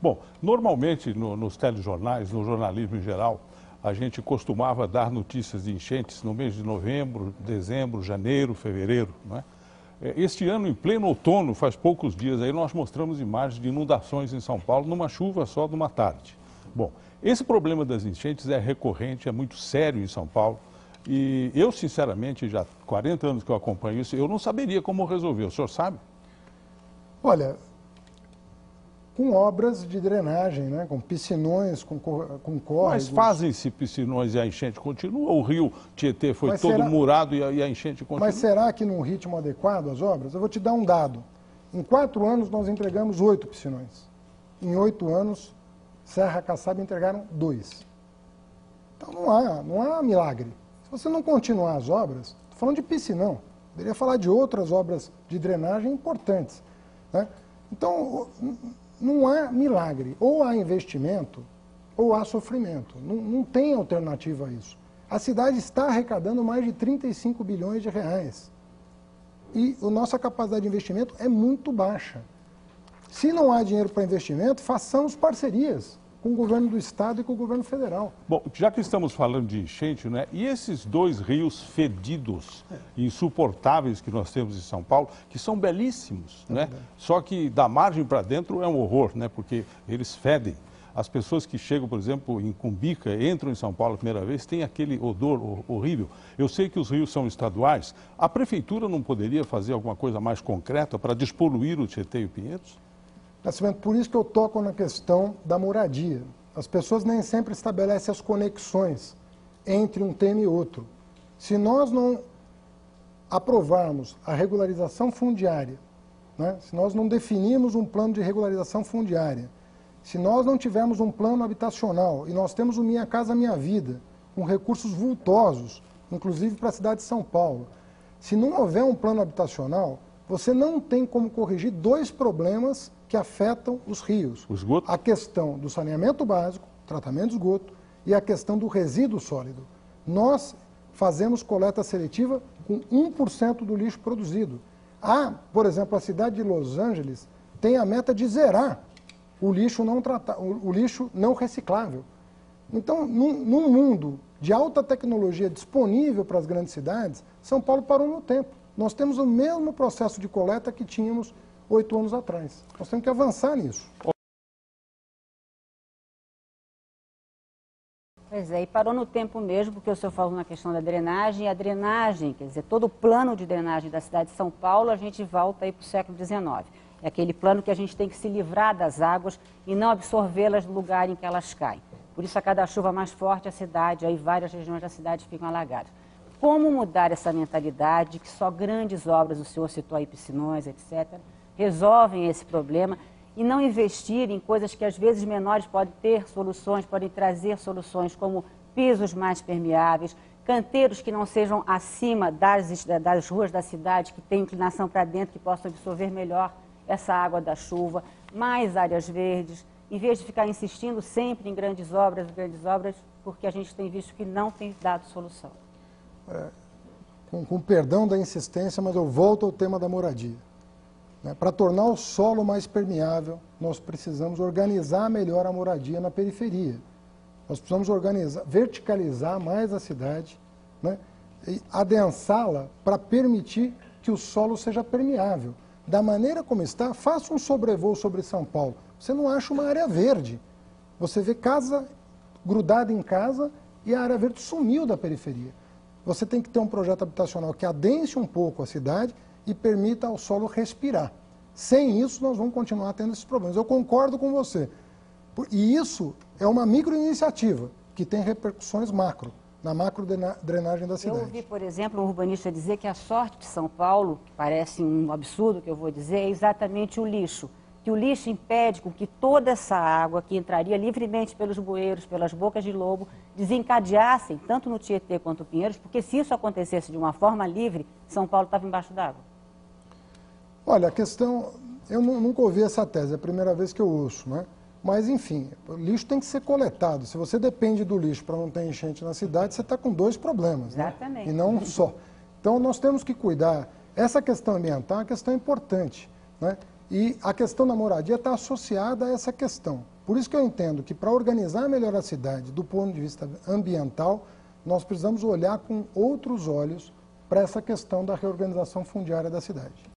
Bom, normalmente nos telejornais, no jornalismo em geral, a gente costumava dar notícias de enchentes no mês de novembro, dezembro, janeiro, fevereiro, não é? Este ano, em pleno outono, faz poucos dias, aí nós mostramos imagens de inundações em São Paulo numa chuva só de uma tarde. Bom, esse problema das enchentes é recorrente, é muito sério em São Paulo. E eu, sinceramente, já há 40 anos que eu acompanho isso, eu não saberia como resolver. O senhor sabe? Olha, com obras de drenagem, né? Com piscinões, com córregos. Mas fazem-se piscinões e a enchente continua? O rio Tietê foi todo murado e a enchente continua? Mas será que num ritmo adequado as obras? Eu vou te dar um dado. Em 4 anos nós entregamos 8 piscinões. Em 8 anos, Serra Caçaba entregaram 2. Então não há milagre. Se você não continuar as obras, estou falando de piscinão, poderia falar de outras obras de drenagem importantes, né? Então, não há milagre. Ou há investimento, ou há sofrimento. Não tem alternativa a isso. A cidade está arrecadando mais de 35 bilhões de reais. E a nossa capacidade de investimento é muito baixa. Se não há dinheiro para investimento, façamos parcerias com o governo do estado e com o governo federal. Bom, já que estamos falando de enchente, né? E esses 2 rios fedidos, insuportáveis que nós temos em São Paulo, que são belíssimos, né? Só que da margem para dentro é um horror, né? Porque eles fedem. As pessoas que chegam, por exemplo, em Cumbica, entram em São Paulo a primeira vez, tem aquele odor horrível. Eu sei que os rios são estaduais. A prefeitura não poderia fazer alguma coisa mais concreta para despoluir o Tietê e o Pinheiros? Nascimento, por isso que eu toco na questão da moradia. As pessoas nem sempre estabelecem as conexões entre um tema e outro. Se nós não aprovarmos a regularização fundiária, né? Se nós não definirmos um plano de regularização fundiária, se nós não tivermos um plano habitacional, e nós temos o Minha Casa Minha Vida, com recursos vultosos, inclusive para a cidade de São Paulo, se não houver um plano habitacional, você não tem como corrigir 2 problemas que afetam os rios. O esgoto? A questão do saneamento básico, tratamento de esgoto, e a questão do resíduo sólido. Nós fazemos coleta seletiva com 1% do lixo produzido. Por exemplo, a cidade de Los Angeles tem a meta de zerar o lixo não reciclável. Então, num mundo de alta tecnologia disponível para as grandes cidades, São Paulo parou no tempo. Nós temos o mesmo processo de coleta que tínhamos 8 anos atrás. Nós temos que avançar nisso. Pois é, e parou no tempo mesmo, porque o senhor falou na questão da drenagem, e a drenagem, quer dizer, todo o plano de drenagem da cidade de São Paulo, a gente volta aí para o século XIX. É aquele plano que a gente tem que se livrar das águas e não absorvê-las no lugar em que elas caem. Por isso, a cada chuva mais forte, a cidade, aí várias regiões da cidade ficam alagadas. Como mudar essa mentalidade que só grandes obras, o senhor citou aí piscinões, etc., resolvem esse problema e não investir em coisas que às vezes menores podem ter soluções, podem trazer soluções como pisos mais permeáveis, canteiros que não sejam acima das ruas da cidade, que tenham inclinação para dentro, que possam absorver melhor essa água da chuva, mais áreas verdes, em vez de ficar insistindo sempre em grandes obras, porque a gente tem visto que não tem dado solução. Com perdão da insistência, mas eu volto ao tema da moradia. Para tornar o solo mais permeável, nós precisamos organizar melhor a moradia na periferia. Nós precisamos verticalizar mais a cidade, né, e adensá-la para permitir que o solo seja permeável. Da maneira como está, faça um sobrevoo sobre São Paulo. Você não acha uma área verde. Você vê casa grudada em casa e a área verde sumiu da periferia. Você tem que ter um projeto habitacional que adense um pouco a cidade e permita ao solo respirar. Sem isso, nós vamos continuar tendo esses problemas. Eu concordo com você. E isso é uma microiniciativa que tem repercussões macro, na macro-drenagem da cidade. Eu ouvi, por exemplo, um urbanista dizer que a sorte de São Paulo, que parece um absurdo que eu vou dizer, é exatamente o lixo. Que o lixo impede com que toda essa água que entraria livremente pelos bueiros, pelas bocas de lobo, desencadeassem, tanto no Tietê quanto no Pinheiros, porque se isso acontecesse de uma forma livre, São Paulo estava embaixo d'água. Olha, a questão... Eu nunca ouvi essa tese, é a primeira vez que eu ouço, né? Mas, enfim, o lixo tem que ser coletado. Se você depende do lixo para não ter enchente na cidade, você está com 2 problemas, né? Exatamente. E não um só. Então, nós temos que cuidar. Essa questão ambiental é uma questão importante, né? E a questão da moradia está associada a essa questão. Por isso que eu entendo que para organizar melhor a cidade do ponto de vista ambiental, nós precisamos olhar com outros olhos para essa questão da reorganização fundiária da cidade.